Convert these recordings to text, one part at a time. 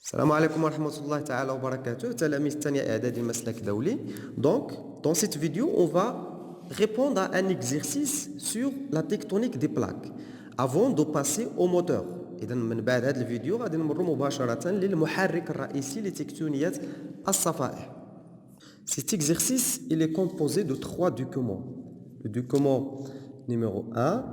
السلام عليكم ورحمة الله تعالى وبركاته تلاميذ الثانية إعدادي مسلك دولي. Donc, dans cette vidéo, on va répondre à un exercice sur la tectonique des plaques avant de passer au moteur. إذا من بعد هذا الفيديو غادي نمروا مباشرة للمحرك الرئيسي لتكتونيات الصفائح. Cet exercice, il est composé de trois documents. Le document numéro 1,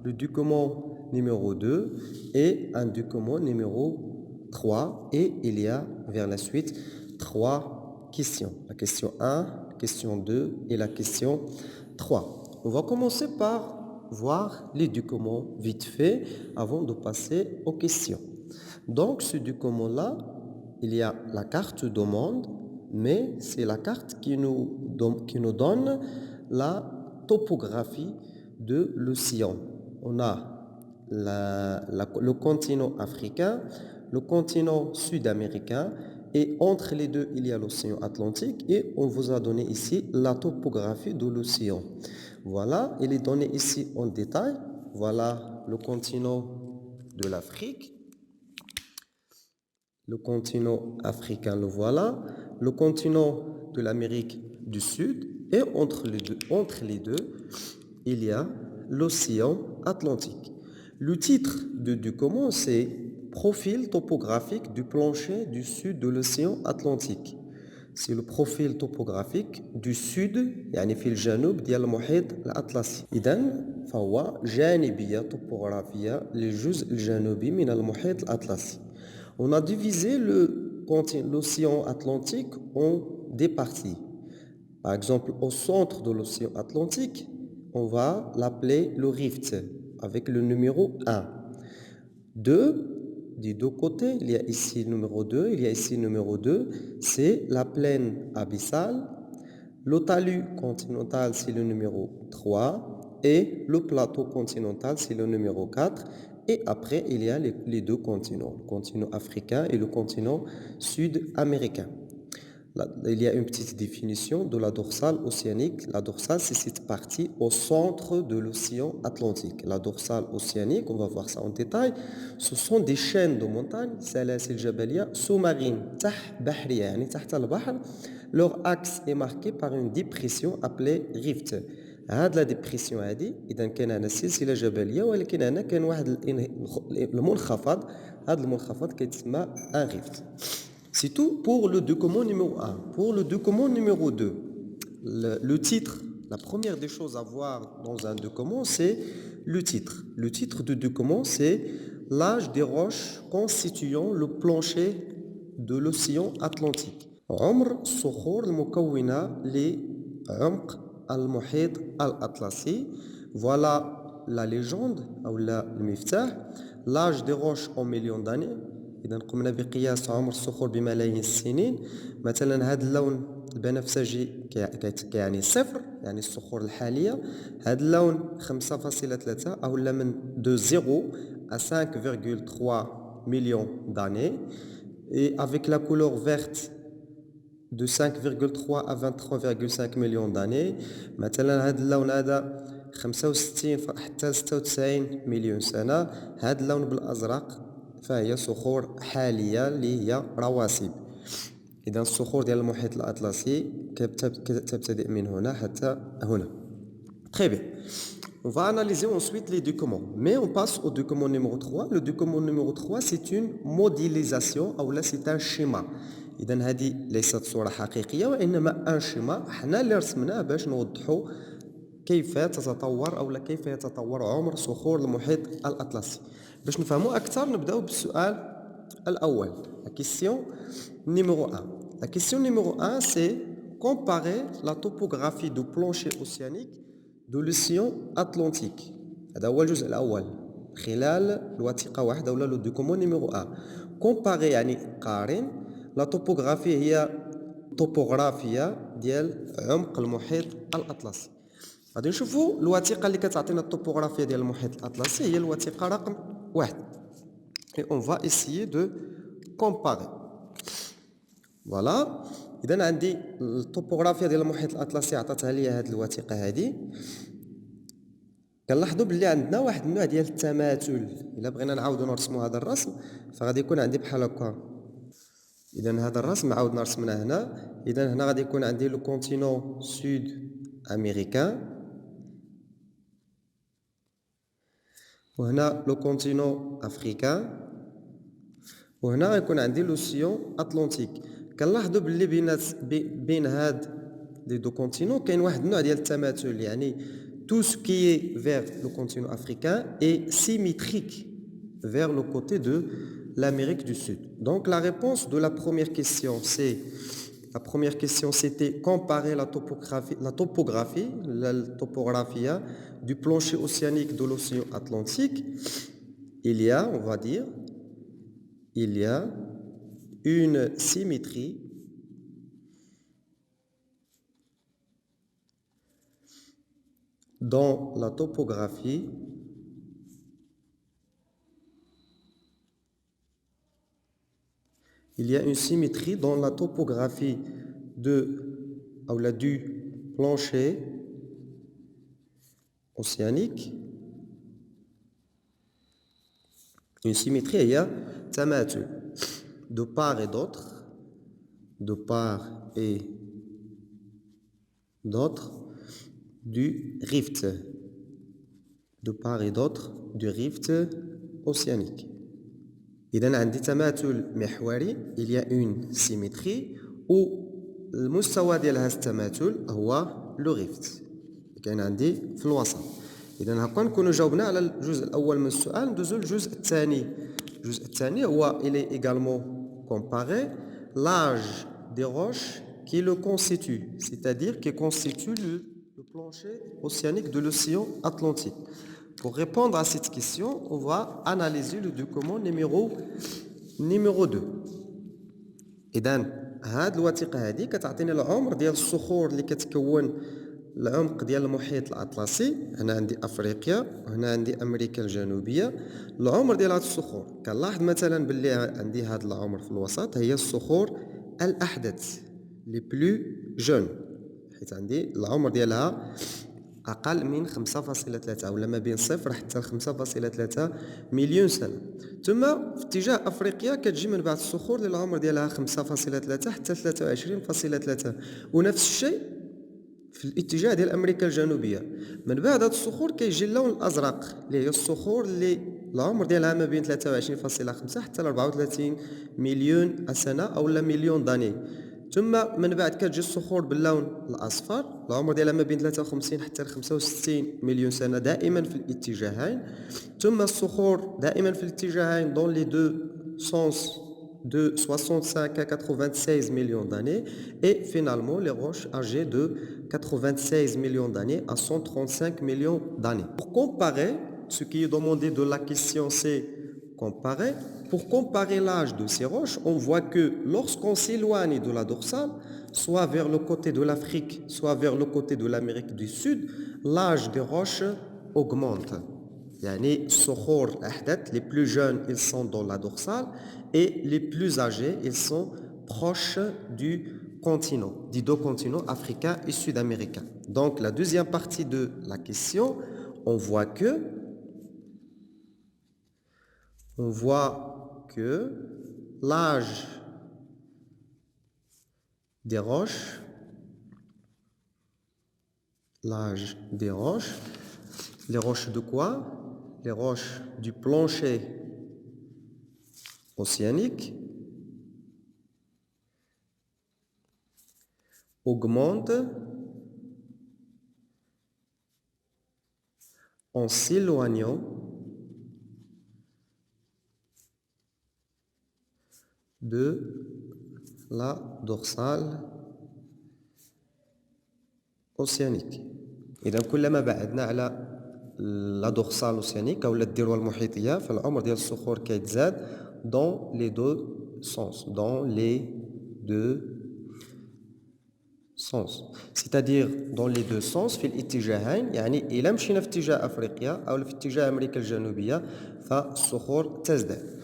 le document numéro 2 et un document numéro 3. Et il y a vers la suite trois questions. La question 1, la question 2 et la question 3. On va commencer par voir les documents vite fait avant de passer aux questions. Donc ce document-là, il y a la carte demande, mais c'est la carte qui nous donne la topographie de l'océan. On a le continent africain, le continent sud-américain, et entre les deux, il y a l'océan Atlantique, et on vous a donné ici la topographie de l'océan. Voilà, il est donné ici en détail. Voilà le continent de l'Afrique. Le continent africain, le voilà. Le continent de l'Amérique du Sud. Et entre les deux, il y a l'océan Atlantique. Le titre du document, c'est Profil topographique du plancher du sud de l'océan Atlantique. C'est le profil topographique du sud يعني في الجنوب ديال المحيط الأطلسي. إذن فهو جانبية طبوغرافية للجزء الجنوبي من المحيط الأطلسي. On a divisé l'océan Atlantique en des parties. Par exemple, au centre de l'océan Atlantique, on va l'appeler le rift avec le numéro 1. Des deux côtés, il y a ici le numéro 2, il y a ici le numéro 2, c'est la plaine abyssale. Le talus continental, c'est le numéro 3. Et le plateau continental, c'est le numéro 4. Et après, il y a les deux continents, le continent africain et le continent sud-américain. Il y a une petite définition de la dorsale océanique. La dorsale, c'est cette partie au centre de l'océan Atlantique. La dorsale océanique, on va voir ça en détail, ce sont des chaînes de montagnes, سلاسل جبلية sous-marines, تحت بحرية, يعني تحت البحر. Leur axe est marqué par une dépression appelée rift. هاد لا ديبريسيون هادي اذا كان هنا سلسله جبليه ولكن هنا كان واحد المنخفض. هذا المنخفض كيتسمى ان ريفت. C'est tout pour le document numéro 1. Pour le document numéro 2, le titre, la première des choses à voir dans un document, c'est le titre. Le titre du document, c'est l'âge des roches constituant le plancher de l'océan Atlantique. عمر الصخور المكونة لعمق المحيط الأطلسي. Voilà la légende أو المفتاح. L'âge des roches en millions d'années. إذا قمنا بقياس عمر الصخور بملايين السنين. مثلا هذا اللون البنفسجي يعني صفر، يعني الصخور الحالية. هذا اللون 5.3 أو من de 0 à 5,3 millions d'années. Et avec la couleur verte de 5,3 à 23,5 millions d'années. مثلا هذا اللون هذا 65 حتى 96 مليون سنة. هذا اللون بالأزرق فهي صخور حالية اللي هي رواسب. إذا الصخور ديال المحيط الأطلسي تبتدئ من هنا حتى هنا. Très bien. On va analyser ensuite les documents. Mais on passe au document numéro 3. Le document numéro 3, c'est une modélisation ou là c'est un schéma. إذا هذه ليست صورة حقيقية وإنما ان شيما حنا اللي رسمناه باش نوضحوا كيف تتطور أو كيف يتطور عمر صخور المحيط الأطلسي. باش نفهموا أكثر نبداو بالسؤال الأول. La question numéro 1. La question numéro 1, c'est comparer la topographie du plancher océanique de l'océan Atlantique. هذا هو الجزء الأول خلال الوثيقة واحدة ولا لو دوكومون نيميرو 1. comparer يعني قارن. لا توبوغرافي هي توبوغرافيا ديال عمق المحيط الأطلسي. غادي نشوفوا الوثيقة اللي كتعطينا التوبوغرافيا ديال المحيط الأطلسي هي الوثيقة رقم 1. Et on va essayer de comparer. Voilà. إذا عندي التوبوغرافيا ديال المحيط الأطلسي عطاتها لي هذه الوثيقة هذه. كنلاحظوا باللي عندنا واحد النوع ديال التماثل. إلا بغينا نعاودوا نرسموا هذا الرسم فغادي يكون عندي بحال هكا إذا هذا الرسم عاودنا رسمناه هنا. إذا هنا غادي يكون عندي لو كونتينون سود أمريكان، وهنا لو كونتينون أفريكان، وهنا غيكون عندي لوسيون أطلنطيك. كنلاحظوا باللي بين هاد لي دو كونتينون كاين واحد النوع ديال التماثل، يعني tout ce qui est vers le continent africain est symétrique vers le côté de l'Amérique du Sud. Donc la réponse de la première question, c'était comparer la topographie du plancher océanique de l'océan Atlantique. Il y a, on va dire, il y a une symétrie dans la topographie du plancher océanique. Une symétrie, il y a tamathul de part et d'autre, du rift, océanique. إذا عندي تماثل محوري، il y a une symétrie، والمستوى ديال هذا التماثل هو لو ريفت كاين عندي في الوسط. إذا هكا نكونوا جاوبنا على الجزء الأول من السؤال. ندوزو للجزء الثاني. الجزء الثاني هو il est également comparé l'âge des roches qui le constituent, c'est-à-dire qui constitue le plancher océanique de l'océan Atlantique. Pour répondre à cette question, on va analyser le document numéro 2. إذا هاد الوثيقة هادي كتعطيني العمر ديال الصخور اللي كتكون العمق ديال المحيط الأطلسي. هنا عندي أفريقيا وهنا عندي أمريكا الجنوبية. العمر ديال هاد الصخور كنلاحظ مثلا باللي عندي هاد العمر في الوسط هي الصخور الأحدث لي بلو جون، حيت عندي العمر ديالها أقل من 5.3 ولا ما بين 0 حتى 5.3 مليون سنة. ثم في اتجاه أفريقيا كتجي من بعد الصخور اللي العمر ديالها 5.3 حتى 23.3، ونفس الشيء في الاتجاه ديال أمريكا الجنوبية. من بعد هاد الصخور كيجي اللون الأزرق اللي هي الصخور اللي العمر ديالها ما بين 23.5 حتى 34 مليون سنة أو لا مليون داني. ثم من بعد كتجي الصخور باللون الأصفر العمر ديالها ما بين 53 حتى 65 مليون سنة دائما في الاتجاهين. ثم الصخور دائما في الاتجاهين dans les deux sens de 65 à 96 millions d'années, et finalement les roches âgées de 96 millions d'années à 135 millions d'années. Pour comparer, ce qui est demandé de la question c'est comparer. Pour comparer l'âge de ces roches, on voit que lorsqu'on s'éloigne de la dorsale, soit vers le côté de l'Afrique, soit vers le côté de l'Amérique du Sud, l'âge des roches augmente. يعني الصخور الأحدث les plus jeunes ils sont dans la dorsale et les plus âgés ils sont proches du continent, des deux continents africains et sud-américains. Donc la deuxième partie de la question, on voit que l'âge des roches, les roches de quoi? Les roches du plancher océanique augmentent en s'éloignant de la dorsale océanique. إذا كلما بعدنا على لا دورسال اوسيانيك او الذروه المحيطيه فالعمر ديال الصخور كيتزاد dans les deux sens, c'est-à-dire dans les deux sens في الاتجاهين. يعني إلا مشينا في اتجاه أفريقيا أو في اتجاه أمريكا الجنوبية فالصخور تزداد.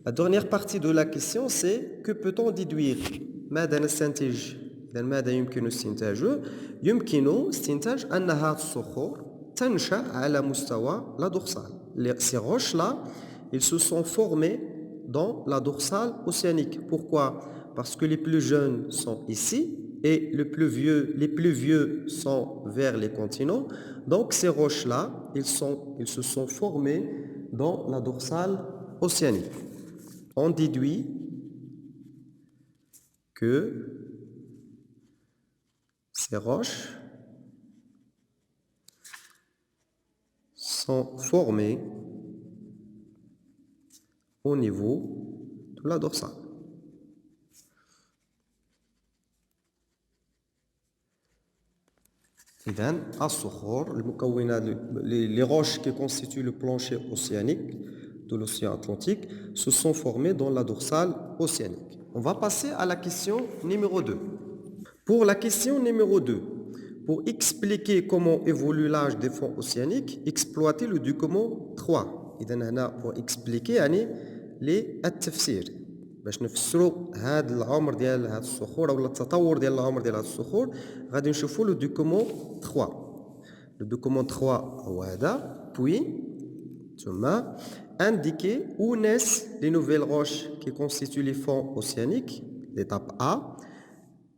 La dernière partie de la question c'est que peut-on déduire؟ ماذا نستنتج؟ إذا ماذا يمكن استنتاجه؟ يمكن استنتاج أن هذه الصخور تنشأ على مستوى la dorsale. Ces roches-là, ils se sont formés dans la dorsale océanique. Pourquoi? parce que les plus jeunes sont ici et les plus vieux sont vers les continents. Donc ces roches-là, ils se sont formés dans la dorsale océanique. On déduit que ces roches sont formées au niveau de la dorsale. إذن الصخور المكونات les roches qui constituent le plancher océanique de l'océan Atlantique se sont formées dans la dorsale océanique. On va passer à la question numéro 2. Pour la question numéro 2, pour expliquer comment évolue l'âge des fonds océaniques, exploitez le document 3. إذن هنا pour expliquer يعني les التفسير باش نفسروا هذا العمر ديال هذه الصخور ولا التطور ديال العمر ديال هذه الصخور غادي نشوفوا لو دوكومون 3. لو دوكومون 3 هو هذا puis ثم indiquer où naissent les nouvelles roches qui constituent les fonds océaniques, l'étape A,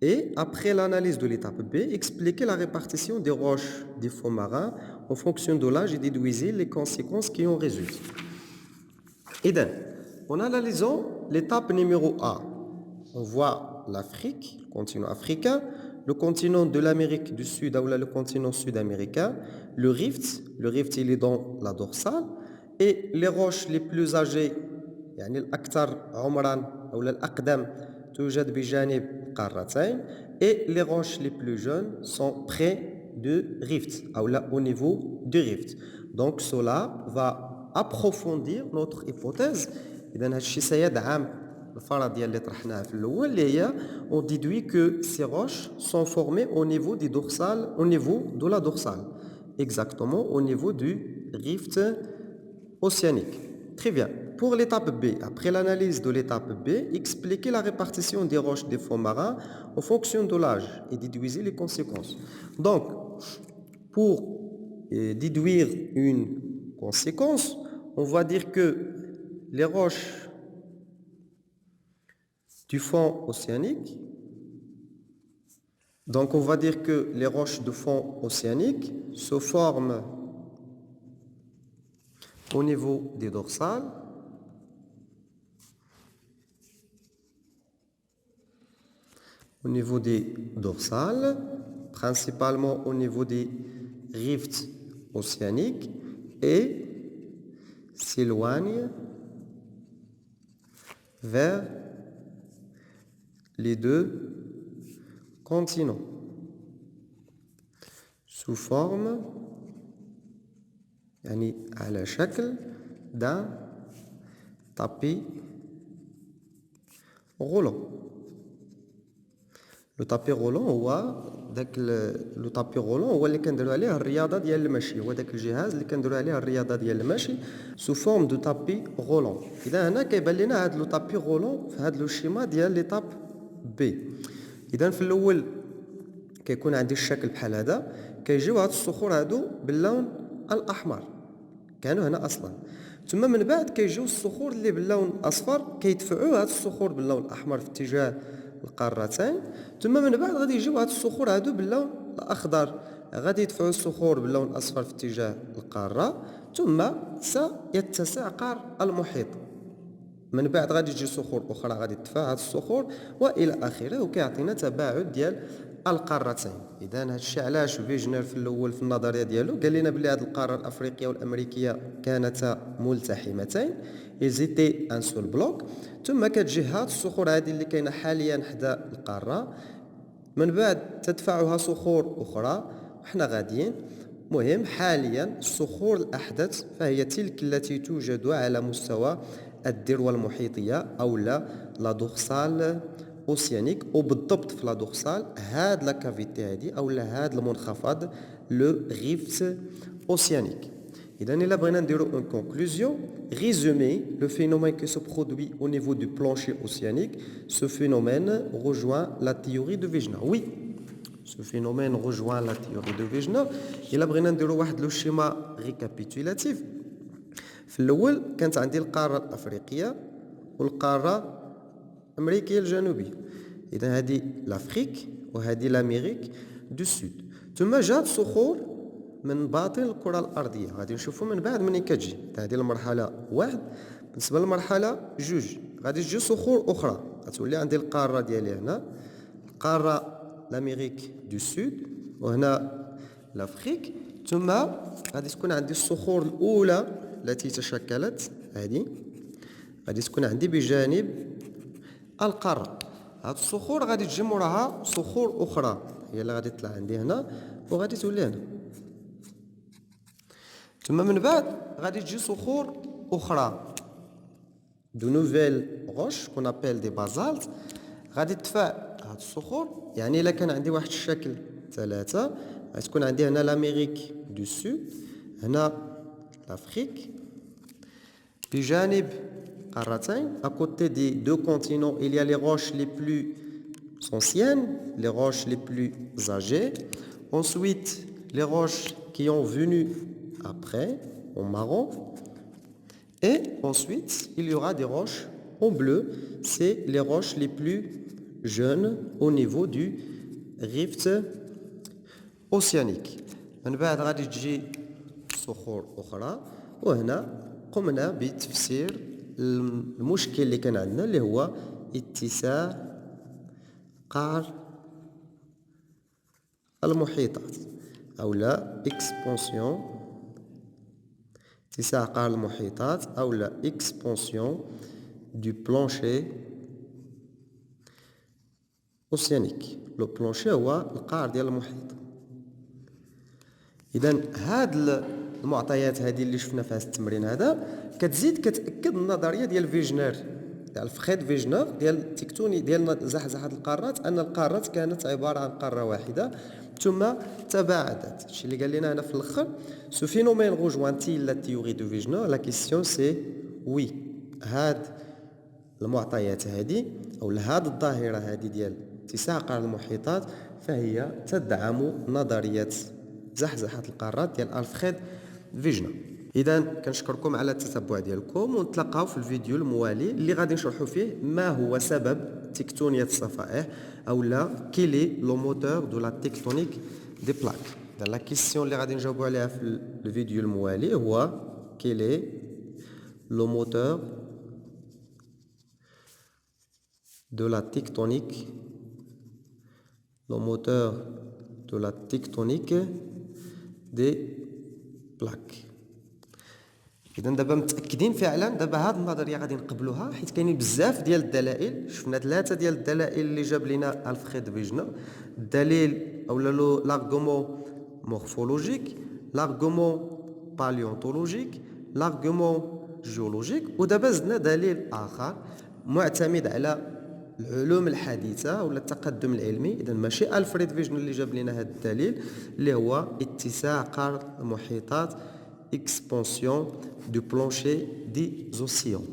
et après l'analyse de l'étape B, expliquer la répartition des roches des fonds marins en fonction de l'âge et déduisez les conséquences qui en résultent. إذن en analysant l'étape numéro A, on voit l'Afrique, le continent africain, le continent de l'Amérique du Sud ou le continent sud-américain, le rift il est dans la dorsale, et les roches les plus âgées, يعني الأكثر عمرا أو الأقدم توجد بجانب قارتين, et les roches les plus jeunes sont près de rift ou là au niveau du rift. Donc cela va approfondir notre hypothèse. إذن هادشي سيدعم الفرضية اللي طرحناها في الأول اللي هي on déduit que ces roches sont formées au niveau des dorsales, au niveau de la dorsale, exactement au niveau du rift océanique. Très bien. Pour l'étape B, après l'analyse de l'étape B, expliquez la répartition des roches des fonds marins en fonction de l'âge et déduisez les conséquences. Donc, pour déduire une conséquence, on va dire que les roches du fond océanique, donc on va dire que les roches de fond océanique se forment au niveau des dorsales, principalement au niveau des rifts océaniques et s'éloignent vers les deux continents sous forme يعني على شكل d'un tapis roulant. لو طابي رولون هو داك لو طابي رولون هو اللي كنديروا عليه الرياضه ديال المشي، هو داك الجهاز اللي كنديروا عليه الرياضه ديال المشي سو فورم دو طابي رولون. اذا هنا كيبان لنا هذا لو طابي رولون في هذا لو شيما ديال ليطاب بي. اذا في الاول كيكون عندي الشكل بحال هذا، كيجيو هاد الصخور هادو باللون الاحمر كانوا هنا اصلا، ثم من بعد كيجيو الصخور اللي باللون الاصفر كيدفعوا هاد الصخور باللون الاحمر في اتجاه القارتين، ثم من بعد غادي يجيو هاد الصخور هادو باللون الاخضر غادي يدفعوا الصخور باللون الاصفر في اتجاه القاره، ثم سيتسع قار المحيط. من بعد غادي تجي صخور اخرى غادي تدفع هاد الصخور والى اخره، وكيعطينا تباعد ديال القارتين. اذا هذا الشيء علاش فيجنر في الاول في النظريه ديالو قال لنا بلي هاد القاره الافريقيه والامريكيه كانتا ملتحمتين، إزيتي ان سول بلوك، ثم كتجي هاد الصخور هذه اللي كاينه حاليا حدا القاره، من بعد تدفعها صخور اخرى وحنا غاديين. مهم حاليا الصخور الاحدث فهي تلك التي توجد على مستوى الذروه المحيطيه او لا دورسال اوسيانيك، وبالضبط في لا دورسال هاد لا كافيتي هادي او هاد المنخفض لو ريفت اوسيانيك. إذا إلا بغينا نديرو اون كونكلوزيون ريزومي لو phénomène qui se produit au niveau du plancher océanique, ce phénomène rejoint la théorie de Wegener. Oui, ce phénomène rejoint la théorie de Wegener. إلا بغينا نديرو واحد لو شيما ريكابيتولاتيف، في الأول كانت عندي القارة الأفريقية والقارة أمريكية الجنوبية. إذا هذه لافريك وهذه لاميريك دو سود. ثم جات صخور من باطن الكرة الأرضية، غادي نشوفوا من بعد منين كتجي. هذه المرحلة واحد. بالنسبة للمرحلة جوج غادي تجي صخور أخرى، غتولي عندي القارة ديالي هنا، القارة لاميريك دو سود، وهنا لافريك. ثم غادي تكون عندي الصخور الأولى التي تشكلت، هذه غادي تكون عندي بجانب القارة. هاد الصخور غادي تجي موراها صخور أخرى هي اللي غادي تطلع عندي هنا وغادي تولي هنا. ثم من بعد غادي تجي صخور أخرى دو نوفيل روش كون ابيل دي بازالت، غادي تدفع هاد الصخور. يعني إلا كان عندي واحد الشكل ثلاثة، غادي تكون عندي هنا لاميريك دو سود، هنا لافريك بجانب قارتين. à côté des deux continents il y a les roches les plus anciennes, les roches les plus âgées, ensuite les roches qui ont venu après en marron, et ensuite il y aura des roches en bleu, c'est les roches les plus jeunes au niveau du rift océanique. من بعد غادي تجي صخور أخرى، وهنا قمنا بتفسير المشكل اللي كان عندنا اللي هو اتساع قعر المحيطات أو لا expansion، اتساع قعر المحيطات أو لا expansion du plancher océanique. لو بلانشي هو القعر ديال المحيط. إذا هاد المعطيات هذه اللي شفنا في هذا التمرين هذا كتزيد كتأكد النظرية ديال فيجنر، ديال الفخيد فيجنر ديال التكتوني ديال زحزحة القارات، أن القارات كانت عبارة عن قارة واحدة ثم تباعدت. الشيء اللي قال لنا هنا في الآخر سو فينومين rejoint-il la théorie de Wegener. La question c'est oui. هاد المعطيات هذه أو هاد الظاهرة هذه ديال اتساع قعر المحيطات فهي تدعم نظرية زحزحة القارات ديال ألفريد فيجنر. إذا كنشكركم على التتبع ديالكم، ونتلاقاو في الفيديو الموالي اللي غادي نشرحوا فيه ما هو سبب تكتونية الصفائح أو لا كيلي لو موتور دو لا تكتونيك دي بلاك. إذا لا كيسيون اللي غادي نجاوبوا عليها في الفيديو الموالي هو كيلي لو موتور دو لا تكتونيك، لو موتور دو لا تكتونيك دي بلاك. اذا دابا متاكدين فعلا دابا هاد النظريه غادي نقبلوها، حيت كاينين بزاف ديال الدلائل. شفنا ثلاثه ديال الدلائل اللي جاب لنا الفريد فيجنر، الدليل اولا لارغومون مورفولوجيك، لارغومون باليونتولوجيك، لارغومون جيولوجيك، ودابا زدنا دليل اخر معتمد على العلوم الحديثة ولا التقدم العلمي. إذا ماشي ألفريد فيجنر اللي جاب لنا هذا الدليل اللي هو اتساع قعر المحيطات expansion du plancher des océans.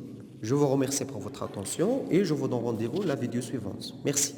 Je vous remercie pour votre attention et je vous donne rendez-vous la vidéo suivante. Merci.